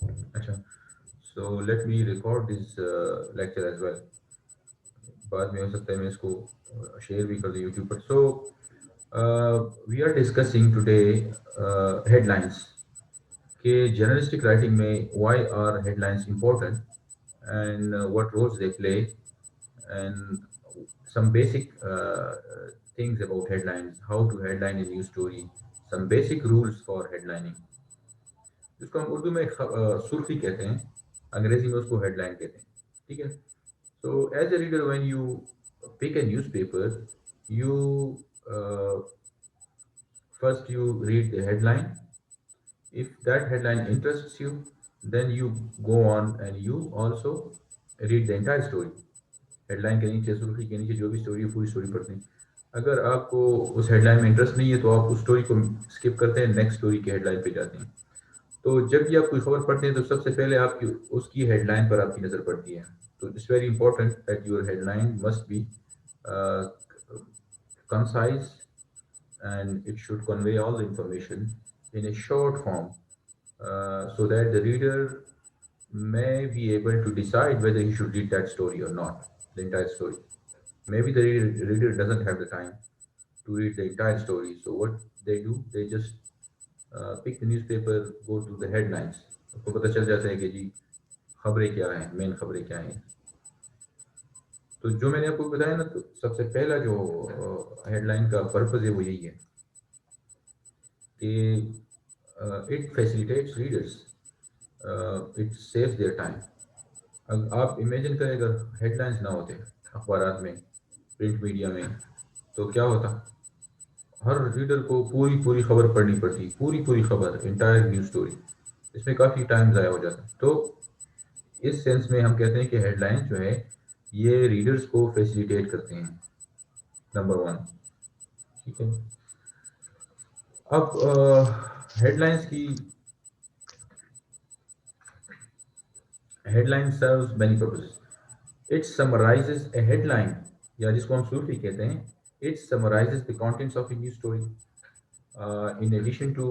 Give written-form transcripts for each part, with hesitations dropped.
اچھا. So let me record this lecture as well. بعد میں ہو سکتا ہے میں اس کو شیئر بھی کر دوں YouTube per. So we are discussing today headlines کہ journalistic writing میں why are headlines important and what roles they play and some basic things about headlines, how to headline a news story, some basic rules for headlining. جس کو ہم اردو میں سرخی کہتے ہیں، انگریزی میں اس کو ہیڈ لائن کہتے ہیں. ٹھیک ہے. So as a reader when you pick a news paper you first you read the headline. If that headline interests you, then you go on and you also read the entire story. Headline کے نیچے سرخی کے نیچے جو بھی story ہے پوری story پڑھتے ہیں. اگر آپ کو اس ہیڈ لائن میں انٹرسٹ نہیں ہے تو آپ اس اسٹوری کو اسکپ کرتے ہیں، نیکسٹ اسٹوری کی ہیڈ لائن پہ جاتے ہیں. تو جب بھی آپ کوئی خبر پڑھتے ہیں تو سب سے پہلے آپ کی اس کی ہیڈ لائن پر آپ کی نظر پڑتی ہے. تو it's very important that your headline must be concise and it should convey all the information in a short form so that the reader may be able to decide whether he should read that story or not, the entire story. Maybe the reader doesn't have the time to read the entire story. So what they do, they just pick the newspaper, go to the headlines. اس کو پتہ چل جاتا ہے کہ جی خبریں کیا ہیں، مین خبریں کیا ہیں. تو جو میں نے آپ کو بتایا نا، تو سب سے پہلا جو ہیڈ لائن کا پرپز ہے وہ یہی ہے کہ it facilitates readers, it saves their time. آپ امیجن کریں اگر ہیڈ لائنس نہ ہوتے اخبارات میں، پرنٹ میڈیا میں، تو کیا ہوتا؟ ہر ریڈر کو پوری پوری خبر پڑھنی پڑتی، پوری پوری خبر، انٹائر نیوز اسٹوری. اس میں کافی ٹائم ضائع ہو جاتا. تو اس سینس میں ہم کہتے ہیں کہ ہیڈ لائن جو ہے یہ ریڈرس کو فیسیلیٹیٹ کرتے ہیں، نمبر ون. ٹھیک ہے. اب ہیڈ لائنس کی headline serves many purpose. It summarizes a headline, یا جس کو ہم سورخی کہتے ہیں، it summarizes the contents of a news story. In addition to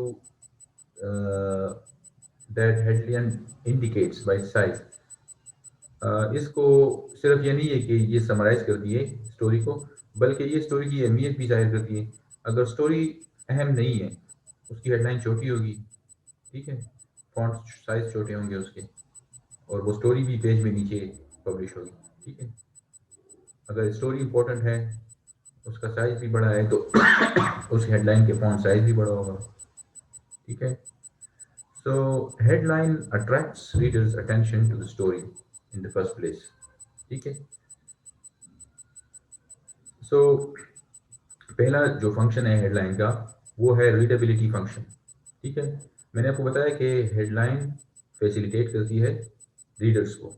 that headline indicates by size. اس کو صرف یہ نہیں ہے کہ یہ سمرائز کرتی ہے اسٹوری کو، بلکہ یہ اسٹوری کی اہمیت بھی ظاہر کرتی ہے. اگر اسٹوری اہم نہیں ہے، اس کی ہیڈ لائن چھوٹی ہوگی. ٹھیک ہے. فونٹ سائز چھوٹے ہوں گے اس کے، اور وہ اسٹوری بھی پیج میں نیچے پبلش ہوگی. ٹھیک ہے. اگر اسٹوری امپورٹنٹ ہے، اس کا سائز بھی بڑا ہے، تو اس ہیڈ لائن کے فونٹ سائز بھی بڑا ہوگا. ٹھیک ہے. So headline attracts readers attention to the story in the first place. ٹھیک ہے. سو پہلا جو فنکشن ہے ہیڈ لائن کا وہ ہے ریڈیبلٹی فنکشن. ٹھیک ہے. میں نے آپ کو بتایا کہ ہیڈ لائن فیسیلیٹیٹ کرتی ہے ریڈرس کو،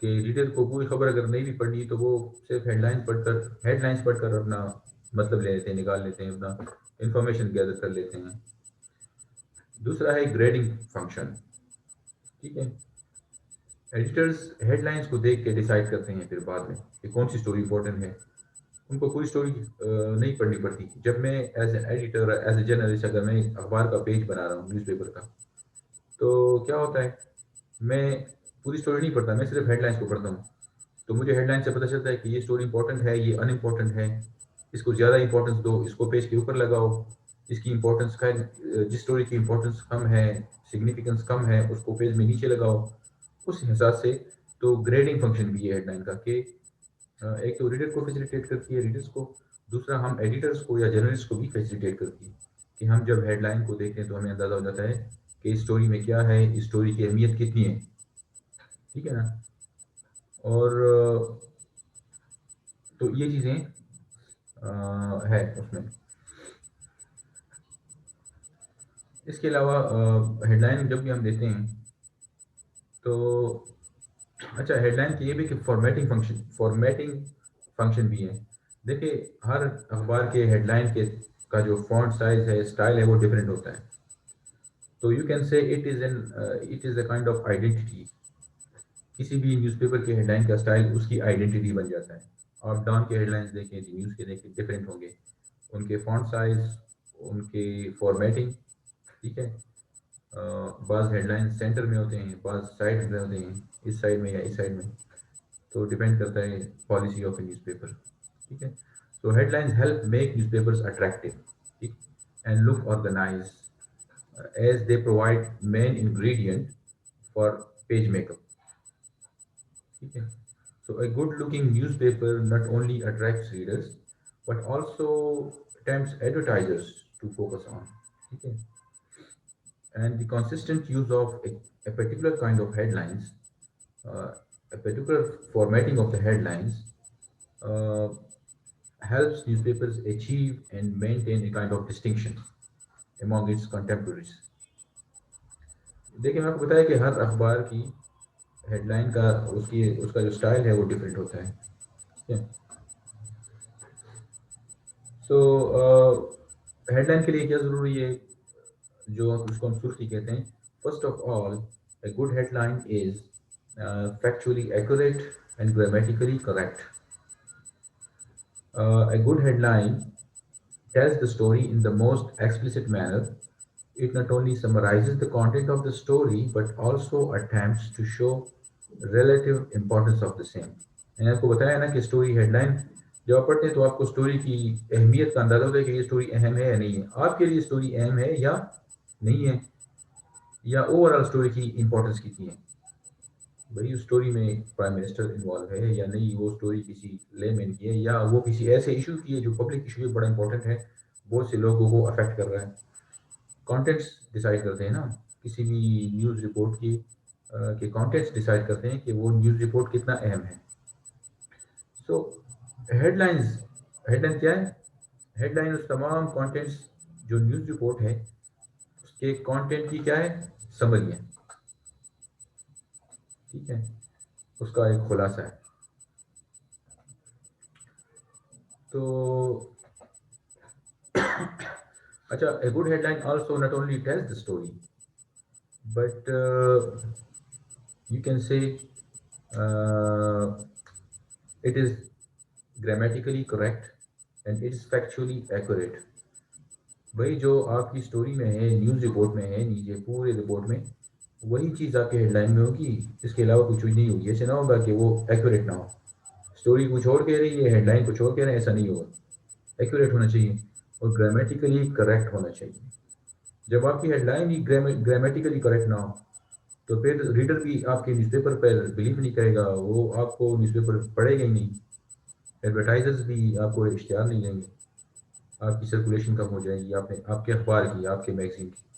کہ ریڈر کو پوری خبر اگر نہیں بھی پڑھنی تو وہ صرف ہیڈ لائنس پڑھ کر اپنا مطلب لے لیتے ہیں، نکال لیتے ہیں، اپنا انفارمیشن گیدر کر لیتے ہیں. دوسرا ہے گریڈنگ فنکشن. ٹھیک ہے. ایڈیٹرز ہیڈ لائنس کو دیکھ کے ڈیسائیڈ کرتے ہیں پھر بعد میں کہ کون سی اسٹوری امپورٹنٹ ہے. ان کو پوری اسٹوری نہیں پڑھنی پڑتی. جب میں as a editor, as a journalist, اگر میں اخبار کا پیج بنا رہا ہوں نیوز پیپر کا، تو کیا ہوتا ہے، میں پوری اسٹوری نہیں پڑھتا، میں صرف ہیڈ لائنس کو پڑھتا ہوں. تو مجھے ہیڈ لائن سے پتہ چلتا ہے کہ یہ اسٹوری امپورٹنٹ ہے، یہ ان امپورٹنٹ ہے، اس کو زیادہ امپورٹنس دو، اس کو پیج کے اوپر لگاؤ. اس کی امپورٹنس کا جس اسٹوری کی امپورٹنس کم ہے، سگنیفیکنس کم ہے، اس کو پیج میں نیچے لگاؤ. اس حساب سے تو گریڈنگ فنکشن بھی ہے ہیڈ لائن کا، کہ ایک تو ریڈر کو فیسیلیٹیٹ کرتی ہے ریڈرس کو، دوسرا ہم ایڈیٹرس کو یا جرنلسٹ کو بھی فیسیلیٹیٹ کرتی ہے کہ ہم جب ہیڈ لائن کو دیکھیں تو ہمیں اندازہ ہو جاتا ہے کہ اس اسٹوری میں کیا ہے، اس اسٹوری کی اہمیت کتنی ہے. ٹھیک ہے نا. اور تو یہ چیزیں ہے اس میں. اس کے علاوہ ہیڈ لائن جب بھی ہم دیتے ہیں تو اچھا، ہیڈ لائن کی یہ بھی کہ فارمیٹنگ فنکشن بھی ہے. دیکھیے ہر اخبار کے ہیڈ لائن کے کا جو فونٹ سائز ہے، اسٹائل ہے، وہ ڈفرینٹ ہوتا ہے. تو you can say it is a kind of identity. کسی بھی نیوز پیپر کے ہیڈ لائن کا اسٹائل اس کی آئیڈینٹی بن جاتا ہے. آپ ڈان کے ہیڈ لائنس دیکھیں، نیوز کے دیکھیں، ڈفرینٹ ہوں گے ان کے فونٹ سائز، ان کی فارمیٹنگ. ٹھیک ہے. بعض ہیڈ لائن سینٹر میں ہوتے ہیں، بعض سائڈ میں ہوتے ہیں، اس سائڈ میں یا اس سائڈ میں، تو ڈپینڈ کرتا ہے policy of a newspaper. ٹھیک ہے. So headlines help make newspapers attractive, ٹھیک، and look organise as they provide main ingredient for page make up. ٹھیک ہے. So a good looking newspaper not only attracts readers but also tempts advertisers to focus on. ٹھیک ہے. And the consistent use of a particular kind of headlines, uh, a particular formatting of the headlines, uh, helps newspapers achieve and maintain a kind of distinction among its contemporaries. دیکھیں میں آپ کو بتایا کہ ہر اخبار کی ہیڈ لائن کا اس کا جو اسٹائل ہے وہ ڈفرینٹ ہوتا ہے. ٹھیک ہے. سو ہیڈ لائن کے لیے کیا ضروری ہے، جو اس کو ہم سرخی کہتے ہیں. First of all a good headline is factually accurate and grammatically correct. A good headline tells the story in the most explicit manner. It not only summarizes the content of the story but also attempts to show relative importance of the same. میں نے آپ کو بتایا نا کہ story head line جب آپ پڑھتے ہیں تو آپ کو اسٹوری کی اہمیت کا اندازہ ہوتا ہے کہ یہ اسٹوری اہم ہے یا نہیں ہے. آپ کے لیے اسٹوری اہم ہے یا نہیں ہے، یا اوور آل اسٹوری کی امپورٹنس کتنی ہے. بھائی اس اسٹوری میں پرائم منسٹر انوالو ہے یا نہیں، وہ اسٹوری کسی لے مین کی ہے یا وہ کسی ایسے ایشو کی ہے جو پبلک ایشو ہے، بڑا امپورٹنٹ ہے، بہت سے لوگوں کو افیکٹ کر رہا ہے. کانٹینٹس ڈیسائیڈ کرتے ہیں نا کسی بھی نیوز رپورٹ کی کہ کانٹینٹس ڈیسائیڈ کرتے ہیں کہ وہ نیوز رپورٹ کتنا اہم ہے. So head lines, head line کیا ہے؟ ہیڈ لائن اس تمام کانٹینٹس جو نیوز رپورٹ ہے اس کے کانٹینٹ کی کیا ہے، سمری ہے. ٹھیک ہے. اس کا ایک خلاصہ ہے. تو اچھا، a good headline also not only tells the story but you can say it is grammatically correct and it is factually accurate. بھائی جو آپ کی اسٹوری میں ہے، نیوز رپورٹ میں ہے، نیچے پورے رپورٹ میں وہی چیز آپ کے ہیڈ لائن میں ہوگی، اس کے علاوہ کچھ بھی نہیں ہوگی. ایسے نہ ہوگا کہ وہ ایکوریٹ نہ ہو. اسٹوری کچھ اور کہہ رہی ہے، ہیڈ لائن کچھ اور کہہ رہے ہیں، ایسا نہیں ہوگا. ایکوریٹ ہونا چاہیے اور گرامیٹیکلی کریکٹ ہونا چاہیے. جب آپ کی ہیڈ لائن ہی گرامیٹیکلی کریکٹ نہ ہو تو پھر ریڈر بھی آپ کے نیوز پیپر پر بلیو نہیں کرے گا، وہ آپ کو نیوز پیپر پڑھے گا ہی نہیں. ایڈورٹائزرز بھی آپ کو اشتہار نہیں دیں گے، آپ کی سرکولیشن کم ہو جائے گی، آپ کے اخبار کی، آپ کے میگزین کی.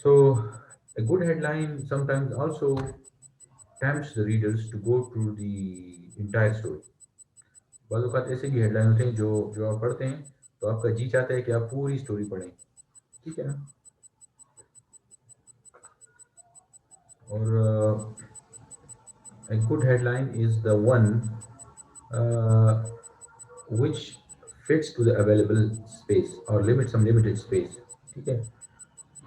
So a good headline sometimes also tempts the readers to go through the entire story. بعض اوقات ایسے بھی ہیڈ لائن ہوتے ہیں جو آپ پڑھتے ہیں تو آپ کا جی چاہتا ہے کہ آپ پوری اسٹوری پڑھیں. ٹھیک ہے نا. اور a good headline is the one which fits to the available space or limit some limited space. ٹھیک ہے.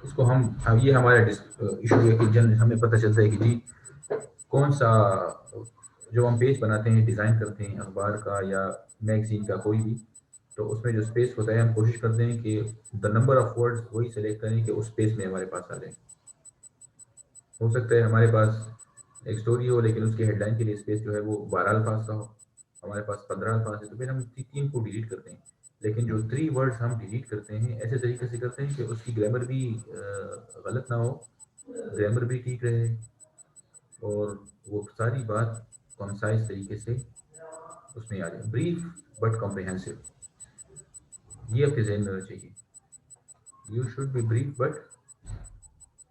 اس کو ہم یہ ہمارا ایشو ہے کہ ہمیں پتہ چلتا ہے کہ جی کون سا جو ہم پیج بناتے ہیں، ڈیزائن کرتے ہیں اخبار کا یا میگزین کا کوئی بھی، تو اس میں جو اسپیس ہوتا ہے ہم کوشش کرتے ہیں کہ دا نمبر آف ورڈز وہی سلیکٹ کریں کہ اس اسپیس میں ہمارے پاس آ جائیں. ہو سکتا ہے ہمارے پاس ایک اسٹوری ہو لیکن اس کے ہیڈ لائن کے لیے اسپیس جو ہے وہ 12 الفاظ کا ہو، ہمارے پاس 15 الفاظ ہے، تو پھر ہم 3 کو ڈیلیٹ کرتے ہیں. لیکن جو 3 ورڈز ہم ڈیلیٹ کرتے ہیں ایسے طریقے سے کرتے ہیں کہ اس کی گرامر بھی غلط نہ ہو، گرامر بھی ٹھیک رہے، اور وہ ساری بات کنسائز طریقے سے اس میں آ جائے. بریف بٹ کمپریہنسو، یہ آپ کے ذہن میں ہونا چاہیے. You should be brief but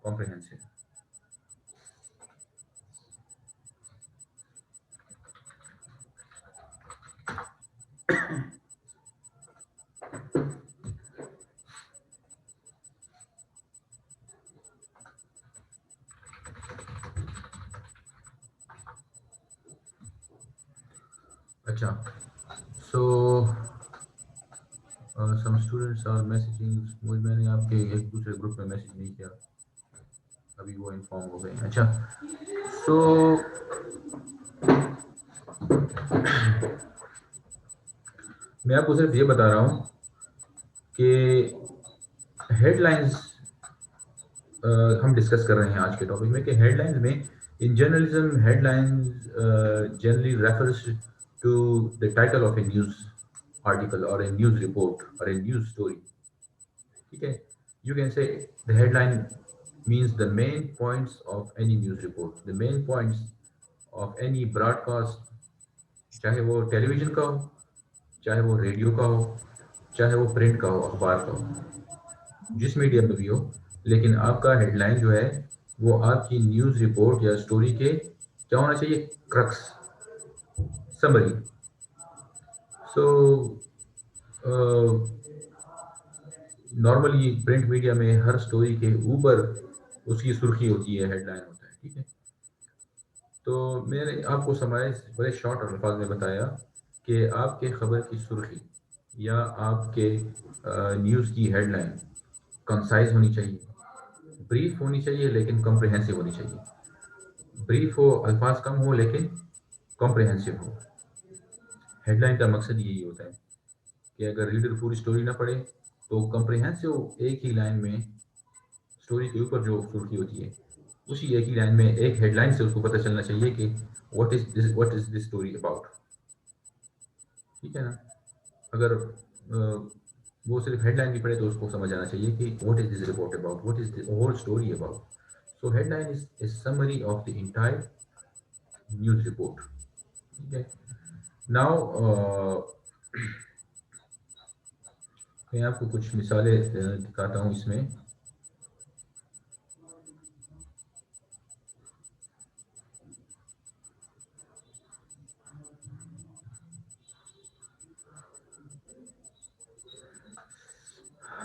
comprehensive. اچھا. So some students are messaging, میں نے آپ کے ایک دوسرے گروپ میں میسیج نہیں کیا، ابھی وہ انفارم ہو گئے. اچھا. سو میں آپ کو صرف یہ بتا رہا ہوں کہ ہیڈ لائنز ہم ڈسکس کر رہے ہیں آج کے ٹاپک میں کہ ہیڈ لائنز میں in journalism headlines generally refers to the title of a news article اور اے نیوز رپورٹ اور اے نیوز اسٹوری. ٹھیک ہے. You can say the headline means the main points of any news report, the main points of any broadcast, چاہے وہ ٹیلی vision کا ہو، چاہے وہ radio کا ہو، چاہے وہ پرنٹ کا ہو، اخبار کا ہو، جس میڈیم میں بھی ہو. لیکن آپ کا ہیڈ لائن جو ہے وہ آپ کی نیوز رپورٹ یا اسٹوری کے کیا ہونا چاہیے؟ Crux, summary. So normally print media میں ہر اسٹوری کے اوپر اس کی سرخی ہوتی ہے، ہیڈ لائن ہوتا ہے. ٹھیک ہے. تو میں نے آپ کو سمرائز بڑے شارٹ الفاظ میں بتایا کہ آپ کے خبر کی سرخی یا آپ کے نیوز کی ہیڈ لائن کنسائز ہونی چاہیے، بریف ہونی چاہیے لیکن کمپریہنسو ہونی چاہیے. بریف ہو، الفاظ کم ہو لیکن کمپریہنسو ہو. ہیڈ لائن کا مقصد یہی ہوتا ہے کہ اگر ریڈر پوری اسٹوری نہ پڑھے تو کمپریہنسو ایک ہی لائن میں اسٹوری کے اوپر جو سرخی ہوتی ہے اسی ایک ہی لائن میں ایک ہیڈ لائن سے اس کو پتہ چلنا چاہیے کہ what is this story about. ٹھیک ہے نا. اگر وہ صرف ہیڈ لائن بھی پڑھے تو اس کو سمجھ آنا چاہیے کہ what is this report about, what is the whole story about. So headline is a summary of the entire news report. ٹھیک ہے. Now میں آپ کو کچھ مثالیں دکھاتا ہوں اس میں.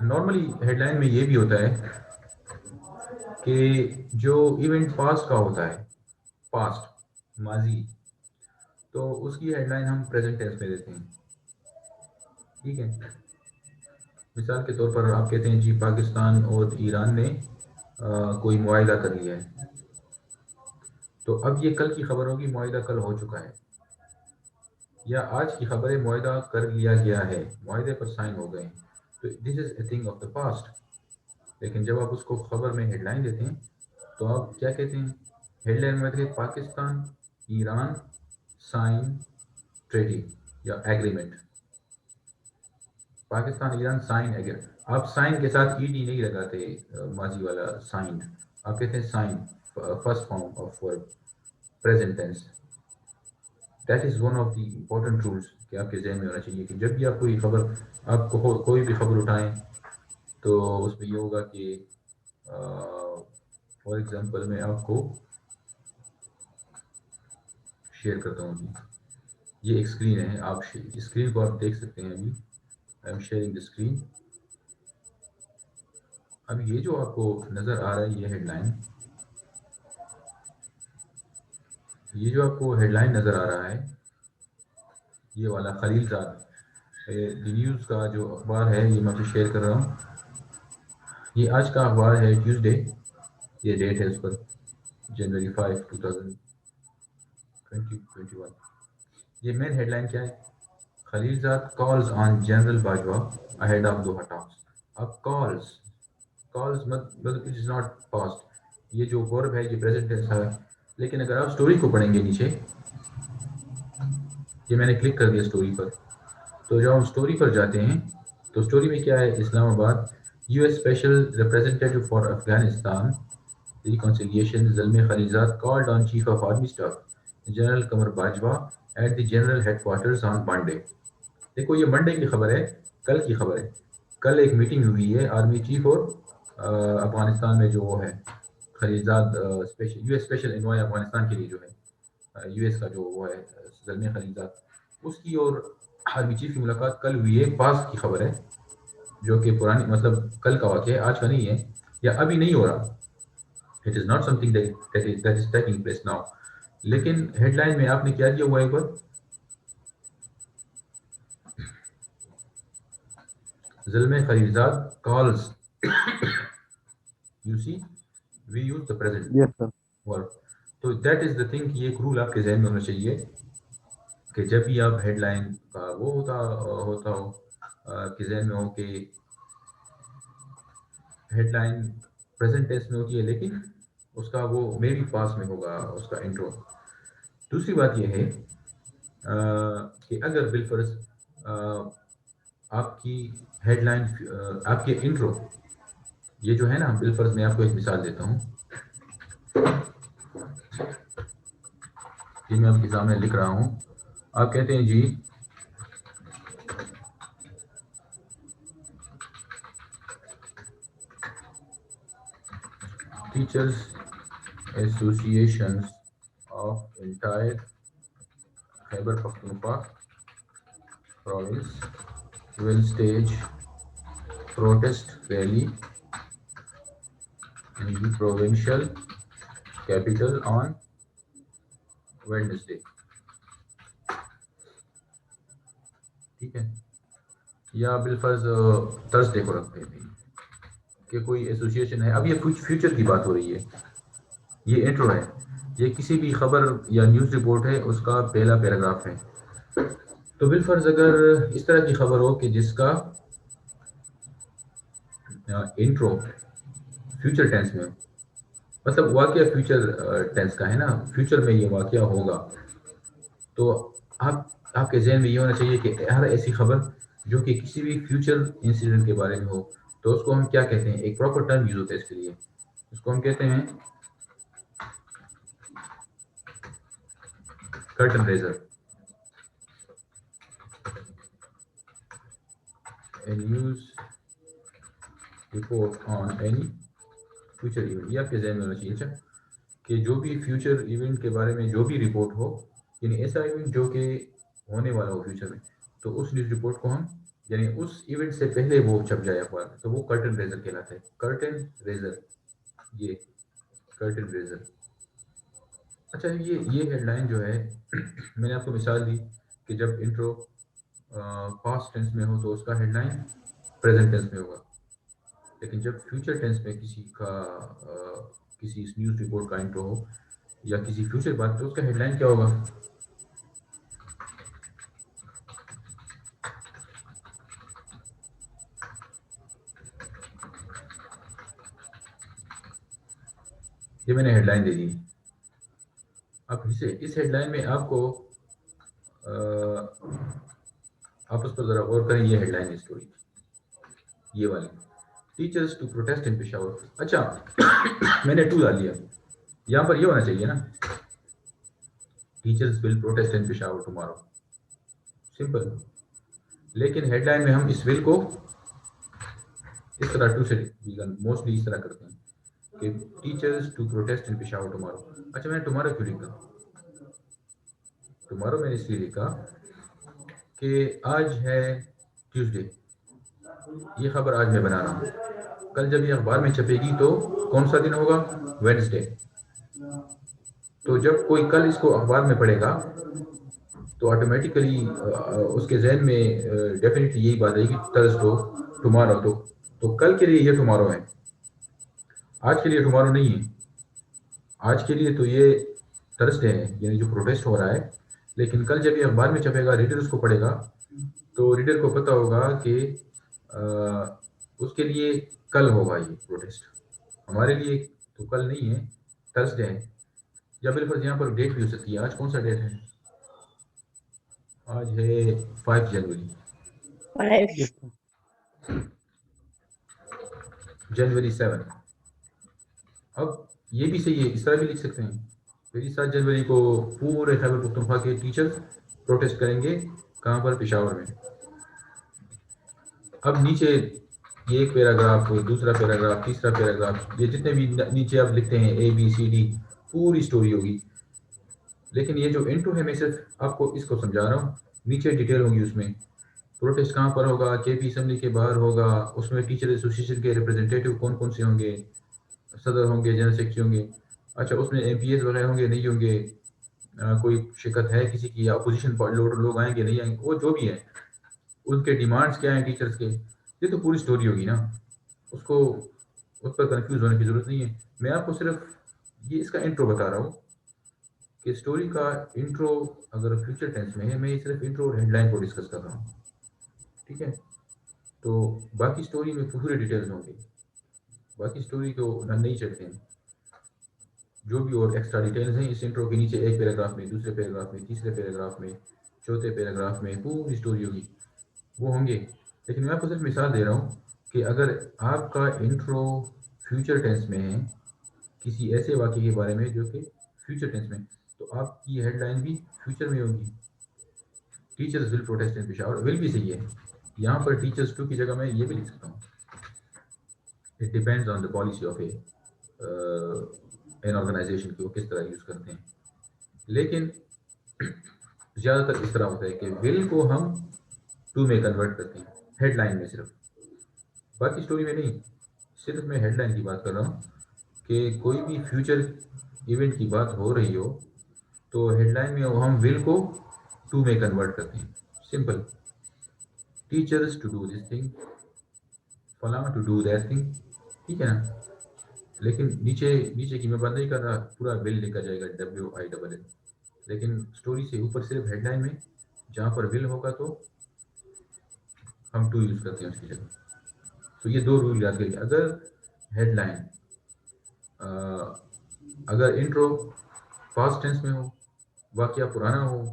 نارملی ہیڈ لائن میں یہ بھی ہوتا ہے کہ جو ایونٹ پاسٹ کا ہوتا ہے، پاسٹ ماضی، تو اس کی ہیڈ لائن ہم پریزنٹ ٹینس میں دیتے ہیں. ٹھیک ہے. مثال کے طور پر آپ کہتے ہیں جی پاکستان اور ایران نے کوئی معاہدہ کر لیا ہے. تو اب یہ کل کی خبر ہوگی معاہدہ کل ہو چکا ہے، یا آج کی خبر ہے معاہدہ کر لیا گیا ہے، معاہدے پر سائن ہو گئے ہیں. تو this is a thing of the past. لیکن جب آپ اس کو خبر میں ہیڈ لائن دیتے ہیں تو آپ کیا کہتے ہیں؟ ہیڈ لائن میں کہتے ہیں پاکستان ایران سائن ٹریڈی یا agreement. Pakistan Iran sign agreement. آپ سائن کے ساتھ ای ڈی نہیں لگاتے، ماضی والا سائن. آپ کہتے ہیں sign, first form of verb, present tense. That is one of the important rules کہ آپ کے ذہن میں ہونا چاہیے کہ جب بھی آپ کوئی خبر، آپ کو کوئی بھی خبر اٹھائیں تو اس میں یہ ہوگا کہ فار ایگزامپل میں آپ کو شیئر کرتا ہوں. یہ ایک اسکرین ہے، آپ اسکرین کو آپ دیکھ سکتے ہیں. ابھی I am sharing the screen. اب یہ جو آپ کو نظر آ رہا ہے یہ ہیڈ لائن، یہ جو آپ کو ہیڈ لائن نظر آ رہا ہے یہ والا خلیل زاد دی نیوز کا جو اخبار ہے، یہ میں آپ سے شیئر کر رہا ہوں. یہ آج کا اخبار ہے ٹیوزڈے، یہ ڈیٹ ہے اس پر جنوری 5 2021. یہ مین ہیڈ لائن کیا ہے؟ Khalilzad calls on general Bajwa ahead of Doha talks. اب کالز مطلب اٹ از ناٹ پاسٹ، یہ جو ورب ہے یہ پریزنٹ ٹینس ہے. لیکن اگر آپ اسٹوری کو پڑھیں گے نیچے، یہ میں نے کلک کر دیا اسٹوری پر، تو جب ہم اسٹوری پر جاتے ہیں تو اسٹوری میں کیا ہے؟ Islamabad U S special representative for Afghanistan reconciliation Zalmay Khalilzad called on chief of army staff general Qamar Bajwa at the general headquarters on Monday. دیکھو یہ منڈے کی خبر ہے، کل کی خبر ہے. کل ایک میٹنگ ہوئی ہے آرمی چیف اور افغانستان میں جو وہ ہے خلیزاد you S special envoy Afghanistan کے لیے جو ہے یو ایس کا جو وہ ہے زلمے خلیزاد، اس کی اور آرمی چیف کی ملاقات کل ہوئی ہے. پاس کی خبر ہے جو کہ پرانی، مطلب کل کا واقعہ ہے، آج کا نہیں ہے یا ابھی نہیں ہو رہا. It is not something that is taking place now. لیکن ہیڈ لائن میں آپ نے کیا دیا ہوا ہے اوپر؟ Zalmay Khalilzad calls. You see we use the present Yes, sir. ورب. تو دیٹ از دا تھنگ. یہ ایک رول آپ کے ذہن میں ہونا چاہیے کہ جب بھی آپ ہیڈ لائن کا وہ ہوتا ہو کہ ذہن میں ہو کہ ہیڈ لائن پریزنٹ ٹینس میں ہوتی ہے، لیکن اس کا وہ مے بی پاس میں ہوگا اس کا انٹرو۔ دوسری بات یہ ہے کہ اگر بالفرض آپ کی ہیڈ لائن، آپ کے انٹرو یہ جو ہے نا، بالفرض میں آپ کو ایک مثال دیتا ہوں، یہ میں آپ کے سامنے لکھ رہا ہوں۔ آپ کہتے ہیں جی teachers associations of entire Khyber Pakhtunkhwa province will stage protest rally in the provincial capital on Wednesday۔ ٹھیک ہے، یا بالفرض تھرسڈے کو رکھتے ہیں کہ کوئی ایسوسیشن ہے۔ اب یہ کچھ فیوچر کی بات ہو رہی ہے، یہ انٹرو ہے، یہ کسی بھی خبر یا نیوز رپورٹ ہے، اس کا پہلا پیراگراف ہے۔ تو بالفرض اگر اس طرح کی خبر ہو کہ جس کا انٹرو فیوچر ٹینس میں ہو، مطلب واقعہ فیوچر ٹینس کا ہے نا، فیوچر میں یہ واقعہ ہوگا، تو آپ کے ذہن میں یہ ہونا چاہیے کہ ہر ایسی خبر جو کہ کسی بھی فیوچر انسیڈنٹ کے بارے میں ہو، تو اس کو ہم کیا کہتے ہیں، ایک پراپر ٹرم یوز ہوتا ہے اس کے لیے، اس کو ہم کہتے ہیں curtain raiser. A news report on any future event، یہ آپ کے ذہن میں ہونا چاہیے اچھا، کہ جو بھی فیوچر ایونٹ کے بارے میں جو بھی رپورٹ ہو، یعنی ایسا ایونٹ جو کہ ہونے والا ہو فیوچر میں، تو اس نیوز رپورٹ کو ہم، یعنی اس ایونٹ سے پہلے وہ چھپ جائے اخبار میں، تو وہ کرٹن ریزر کہلاتا ہے۔ کرٹن ریزر، یہ کرٹن ریزر۔ اچھا، یہ ہیڈ لائن جو ہے میں نے آپ کو مثال دی کہ جب انٹرو پاسٹ ٹینس میں ہو تو اس کا ہیڈ لائن پریزنٹ ٹینس میں ہوگا، لیکن جب فیوچر ٹینس میں کسی نیوز رپورٹ کا انٹرو ہو یا کسی فیوچر بات، تو اس کا ہیڈ لائن کیا ہوگا؟ یہ میں نے ہیڈ لائن دے دی۔ اب اس ہیڈ لائن میں آپ کو آپ اس پر ذرا غور کریں، یہ ہیڈ لائن اسٹوری یہ والی، teachers to protest in Peshawar. اچھا میں نے ٹو ڈال دیا، یہاں پر یہ ہونا چاہیے نا، teachers will protest in Peshawar tomorrow, simple. لیکن ہیڈ لائن میں ہم اس ول کو اس طرح ٹو سے موسٹلی اس طرح کرتے ہیں کہ teachers to protest in Peshawar tomorrow. اچھا میں نے ٹمارو کیوں لکھا؟ ٹمارو میں نے اس لیے لکھا کہ آج ہے ٹیوزڈے، یہ خبر آج میں بنا رہا ہوں، کل جب یہ اخبار میں چھپے گی تو کون سا دن ہوگا؟ ویڈنسڈے۔ تو جب کوئی کل اس کو اخبار میں پڑھے گا تو آٹومیٹیکلی اس کے ذہن میں ڈیفینیٹلی یہی بات ہے کہ تھرسڈے ٹمارو، تو کل کے لیے یہ ٹمارو ہے، آج کے لیے ٹمارو نہیں ہے۔ آج کے لیے تو یہ تھرسڈے ہے، یعنی جو پروٹیسٹ ہو رہا ہے، لیکن کل جب یہ اخبار میں چھپے گا، ریڈر اس کو پڑھے گا، تو ریڈر کو پتہ ہوگا کہ اس کے لیے کل ہوگا یہ پروٹیسٹ، ہمارے لیے تو کل نہیں ہے، تھرسڈے ہے۔ یا بالفرض یہاں پر ڈیٹ بھی ہو سکتی ہے، آج کون سا ڈیٹ ہے؟ آج ہے 5 جنوری، جنوری 7۔ اب یہ بھی صحیح ہے، اس طرح بھی لکھ سکتے ہیں، پھر 7 جنوری کو پورے خیبر پختونخوا کے ٹیچر پروٹیسٹ کریں گے، کہاں پر؟ پشاور میں۔ اب نیچے یہ ایک پیراگراف، دوسرا پیراگراف، تیسرا پیراگراف، یہ جتنے بھی نیچے آپ لکھتے ہیں ABCD، پوری سٹوری ہوگی۔ لیکن یہ جو انٹرو ہے میں صرف آپ کو اس کو سمجھا رہا ہوں، نیچے ڈیٹیل ہوگی اس میں، پروٹیسٹ کہاں پر ہوگا، KP اسمبلی کے باہر ہوگا، اس میں ٹیچر ایسوسیشن کے ریپرزینٹیٹیو کون کون سے ہوں گے، صدر ہوں گے، جنرل سیکرٹری ہوں گے، اچھا اس میں MPs وغیرہ ہوں گے نہیں ہوں گے، کوئی شرکت ہے کسی کی، اپوزیشن لوگ آئیں گے نہیں آئیں گے، وہ جو بھی ہے، ان کے ڈیمانڈز کیا ہیں ٹیچرز کے، یہ تو پوری سٹوری ہوگی نا، اس پر کنفیوز ہونے کی ضرورت نہیں ہے۔ میں آپ کو صرف یہ اس کا انٹرو بتا رہا ہوں کہ سٹوری کا انٹرو اگر فیوچر ٹینس میں ہے، میں یہ صرف انٹرو اور ہیڈ لائن کو ڈسکس کر رہا ہوں، ٹھیک ہے؟ تو باقی سٹوری میں پورے ڈیٹیلز ہوں گے، باقی اسٹوری کو نہیں چڑھتے ہیں. جو بھی اور ایکسٹرا ڈیٹیلز ہیں اس انٹرو کے نیچے ایک پیراگراف میں، دوسرے پیراگراف میں، تیسرے پیراگراف میں، چوتھے پیراگراف میں پوری اسٹوری ہوگی، وہ ہوں گے. لیکن میں آپ کو صرف مثال دے رہا ہوں کہ اگر آپ کا انٹرو فیوچر ٹینس میں ہے کسی ایسے واقعے کے بارے میں جو کہ فیوچر ٹینس میں، تو آپ کی ہیڈ لائن بھی فیوچر میں ہوگی. Teachers will protest in Peshawar, ول بھی صحیح ہے، یہاں پر ٹیچرز ٹو کی جگہ میں یہ بھی لکھ سکتا ہوں. It depends on the policy of an این آرگنائزیشن کی وہ کس طرح یوز کرتے ہیں. لیکن زیادہ تر اس طرح ہوتا ہے کہ ول کو ہم ٹو میں کنورٹ کرتے ہیں ہیڈ لائن میں صرف، باقی اسٹوری میں نہیں. صرف میں ہیڈ لائن کی بات کر رہا ہوں کہ کوئی بھی فیوچر ایونٹ کی بات ہو رہی ہو تو ہیڈ لائن میں ہم ول کو ٹو میں کنورٹ کرتے ہیں. Simple, teachers to do this thing, فلاں ٹو ڈو دیٹ تھنگ، ٹھیک ہے نا. لیکن نیچے کی میں بات نہیں کر رہا، پورا ول لکھا جائے گا WILL. لیکن اسٹوری سے اوپر صرف ہیڈ لائن میں جہاں پر ول ہوگا تو ہم ٹو یوز کرتے ہیں اس کی جگہ. تو یہ دو رول یاد کریے. اگر ہیڈ لائن اگر انٹرو پاسٹ ٹینس میں ہو، واقعہ پرانا ہو،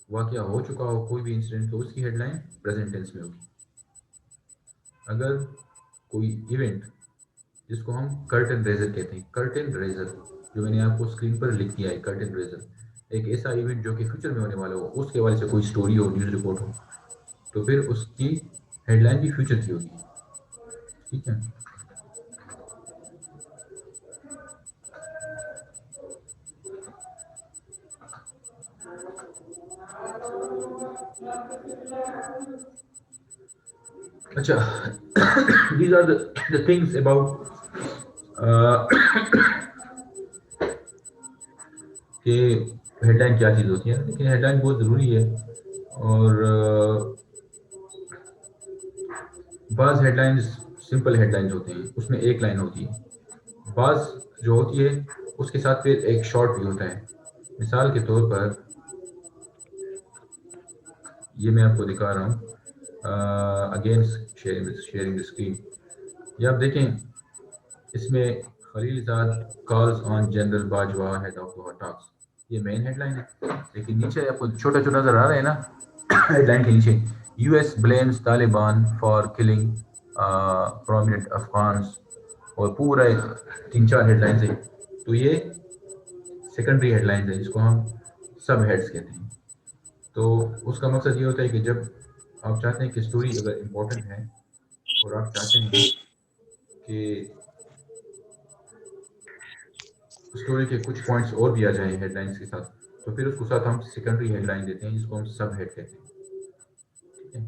واقعہ ہو چکا ہو کوئی بھی انسیڈنٹ، تو اس کی ہیڈ لائن پریزنٹ ٹینس میں ہوگی. اگر کوئی ایونٹ جس کو ہم کرٹن ریزر کہتے ہیں، کرٹن ریزر جو میں نے آپ کو اسکرین پر لکھ دیا ہے، کرٹن ریزر ایک ایسا ایونٹ جو کہ فیوچر میں ہونے والا ہو، اس کے حوالے سے کوئی اسٹوری ہو، نیوز رپورٹ ہو، تو پھر اس کی ہیڈ لائن بھی فیوچر کی ہوگی. ٹھیک ہے. اچھا these are the things about کہ ہیڈ لائن کیا چیز ہوتی ہے. لیکن ہیڈ لائن بہت ضروری ہے. اور بعض headlines simple headlines ہوتے ہیں، اس میں ایک لائن ہوتی ہے. بعض جو ہوتی ہے اس کے ساتھ پھر ایک شارٹ بھی ہوتا ہے. مثال کے طور پر یہ میں آپ کو دکھا رہا ہوں اگین شیئرنگ اسکرین. یہ آپ دیکھیں اس میں Khalilzad calls on general Bajwa head of گوہر ٹاکس، یہ مین ہیڈ لائن ہے. لیکن نیچے آپ کو چھوٹا چھوٹا نظر آ رہا ہے نا ہیڈ لائن کے نیچے، US blames Taliban for killing prominent Afghans, اور پورا 3-4 ہیڈ لائنز ہیں. تو یہ سیکنڈری ہیڈ لائنز ہیں جس کو ہم سب ہیڈس کہتے ہیں. تو اس کا مقصد یہ ہوتا ہے کہ جب آپ چاہتے ہیں کہ اسٹوری اگر امپورٹنٹ ہے اور آپ چاہتے ہیں کہ اسٹوری کے کچھ پوائنٹس اور بھی آ جائیں ہیڈ لائنس کے ساتھ، تو پھر اس کو ساتھ ہم سیکنڈری ہیڈ لائن دیتے ہیں جس کو ہم سب ہیڈ کہتے ہیں. ٹھیک ہے.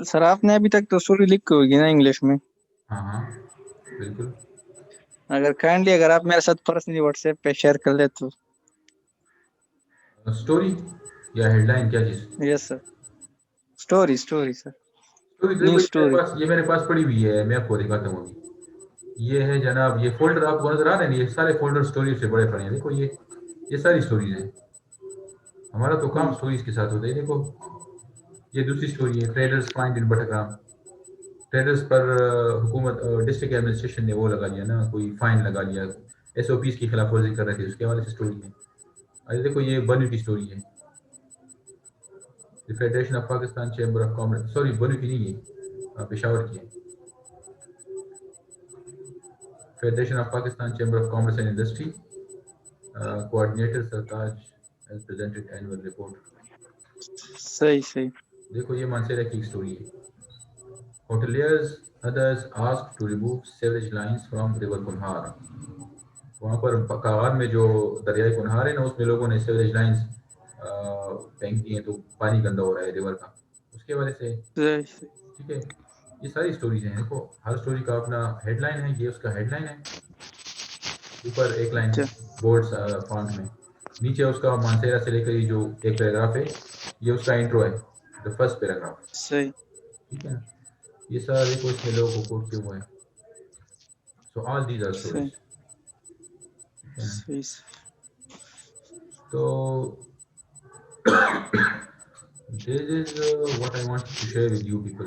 سر آپ نے ابھی تک تو اسٹوری لکھی ہوگی نا انگلش میں؟ ہاں ہاں بالکل. اگر کائنڈلی اگر آپ میرے ساتھ پرسنلی واٹس ایپ پہ شیئر کر لیں تو. اسٹوری یا ہیڈ لائن کیا چیز؟ یس سر، اسٹوری سر، اسٹوری نیو دیکھو اسٹوری. یہ میرے پاس پڑی ہوئی ہے، میں آپ کو دکھاتا ہوں ابھی. یہ ہے جناب، یہ فولڈر آپ کو نظر آ رہے ہیں، یہ سارے فولڈر اسٹوری سے بڑے پڑے ہیں. دیکھو یہ ساری اسٹوریز ہیں. ہمارا تو کام اسٹوریز کے ساتھ ہوتا ہے. دیکھو یہ دوسری اسٹوری ہے، ٹریڈرز فائنڈ ان بٹرگرام. ٹریڈرز پر حکومت ڈسٹرکٹ ایڈمنسٹریشن نے وہ لگا لیا نا، کوئی فائن لگا لیا، SOPs کی خلاف ورزی کر رہے تھے، اس کے حوالے سے اسٹوری ہے. اچھا دیکھو یہ بنو کی اسٹوری ہے، federation of Pakistan chamber of commerce, sorry بنو کی نہیں ہے، پشاور کی ہے. Federation of Pakistan chamber of commerce and industry coordinator Sartaj has presented annual report. صحیح. دیکھو یہ مانسیرا کی اسٹوری ہے. ہوٹلیئرز others asked to remove sewage lines from river کنہار. وہاں پر کاغان میں جو دریائے کنہار ہے نا، اس میں لوگوں نے سیوریج لائنز پھینک دی ہیں، تو پانی گندا ہو رہا ہے ریور کا، اس کے وجہ سے. ٹھیک ہے. یہ ساری اسٹوریز ہیں. دیکھو ہر اسٹوری کا اپنا ہیڈ لائن ہے، یہ اس کا ہیڈ لائن ہے. اوپر ایک لائن بولڈ فونٹ میں، نیچے اس کا مانسیرا سے لے کر یہ جو ایک پیراگراف ہے یہ اس کا انٹرو ہے، دا فرسٹ پیراگراف. صحیح. ٹھیک ہے نا. یہ سارا دیکھو اس میں لوگوں کو کوٹ کیوں ہوا ہے. سو آل دیز آر اسٹوریز. ٹھیک ہے نا. صحیح. تو this is what I want to share with you people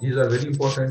these are very important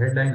headline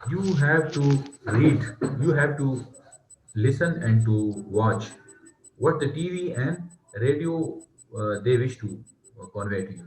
You have to read, you have to listen and to watch what the TV and radio they wish to convey to you.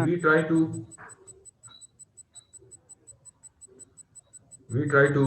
we try to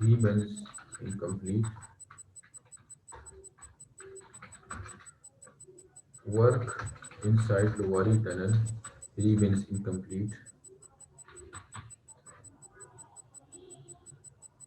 remains incomplete. Work inside Luwari tunnel remains incomplete.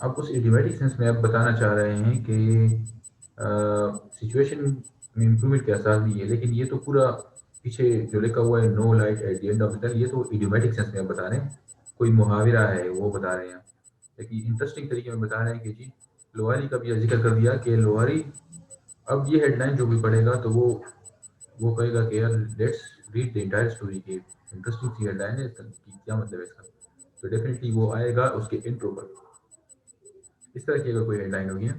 آپ اس ایڈیمیٹک sense میں آپ بتانا چاہ رہے ہیں کہ situation میں improvement کے آثار نہیں ہے، لیکن یہ تو پورا پیچھے جو لکھا ہوا ہے no light at the end of the tunnel, یہ تو ایڈیومیٹک سینس میں آپ بتا رہے ہیں، کوئی محاورہ ہے وہ بتا رہے ہیں، لیکن انٹرسٹنگ طریقے میں بتا رہے ہیں کہ جی لوہاری کا بھی یہ ذکر کر دیا کہ لوہاری اب یہ ہیڈ لائن جو بھی پڑھے گا تو وہ کہے گا کہ یار let's read the entire story, کی انٹرسٹنگ سی ہیڈ لائن ہے، اس کا کیا مطلب ہے اس کا، تو ڈیفینیٹلی وہ آئے گا اس کے انٹرو پر، اس طرح کی اگر کوئی ہیڈ لائن ہوگی نا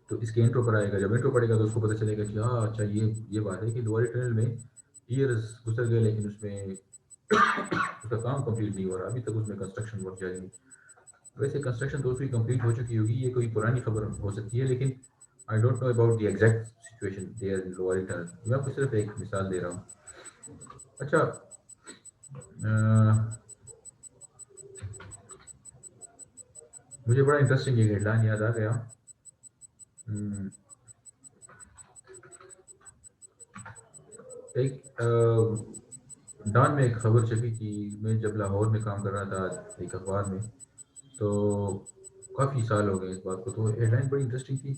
تو اس کے انٹرو پر آئے گا، جب انٹرو پڑے گا تو اس کو پتہ چلے گا کہ ہاں اچھا یہ بات ہے کہ لوہاری ٹنل میں ایئرز گزر گئے لیکن اس میں اس کا کام کمپلیٹ نہیں ہو رہا، ابھی تک اس میں کنسٹرکشن ورک جاری ہے۔ ویسے کنسٹرکشن تو اس کی کمپلیٹ ہو چکی ہوگی، یہ کوئی پرانی خبر ہو سکتی ہے، لیکن I don't know about the exact situation there in Lowari tunnel, میں آپ کو صرف ایک مثال دے رہا ہوں۔ اچھا مجھے بڑا انٹرسٹنگ ایک ہیڈ لائن یاد آ گیا، ایک ڈان میں ایک خبر چھپی تھی، میں جب لاہور میں کام کر رہا تھا ایک اخبار میں، تو کافی سال ہو گئے اس بات کو، تو ہیڈ لائن بڑی انٹرسٹنگ تھی۔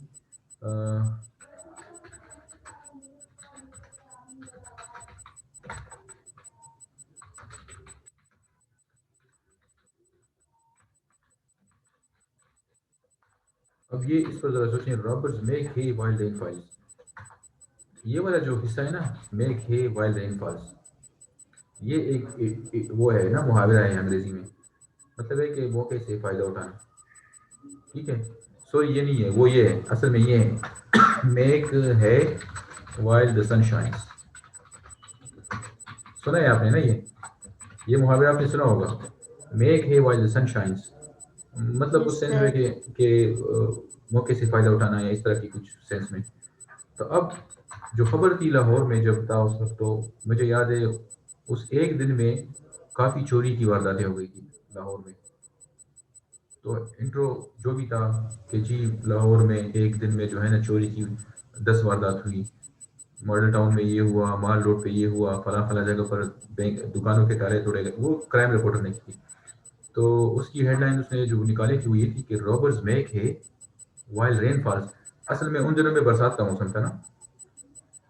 اب یہ اس پر ذرا سوچیں، رابرز میک ہے وائلڈ رین فالز، یہ والا جو حصہ ہے نا میک ہے وائلڈ رین فالز، یہ ایک وہ ہے نا محاورہ ہے انگریزی میں، مطلب ہے کہ موقع سے فائدہ اٹھانا، ٹھیک ہے، سو یہ نہیں ہے، وہ یہ ہے اصل میں، یہ ہے میک ہے وائل دا سن شائنس، سنا ہے آپ نے نا، یہ محاورہ آپ نے سنا ہوگا، میک ہے وائل دا سن شائنس، مطلب اس Yes, سینس میں sir. کہ موقع سے فائدہ اٹھانا ہے اس طرح کی کچھ سینس میں۔ تو اب جو خبر تھی لاہور میں جب تھا اس وقت، تو مجھے یاد ہے اس ایک دن میں کافی چوری کی وارداتیں ہو گئی تھی لاہور میں، تو انٹرو جو بھی تھا کہ جی لاہور میں ایک دن میں جو ہے نا چوری کی 10 واردات ہوئی، ماڈل ٹاؤن میں یہ ہوا، مال روڈ پہ یہ ہوا، فلاں فلاں جگہ پر بینک دکانوں کے تالے توڑے گئے، وہ کرائم رپورٹر نے کی، تو اس کی ہیڈ لائن اس نے جو نکالی تھی وہ یہ تھی کہ رابرز میک ہے وائل رین فالز، اصل میں ان دنوں میں برسات کا موسم تھا نا،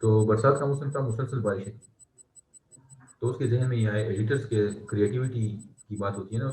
تو برسات کا موسم تھا، مسلسل بارشیں تھیں، تو اس کے ذہن میں یہ آئے، ایڈیٹرز کے کریٹیوٹی کی بات ہوتی ہے نا،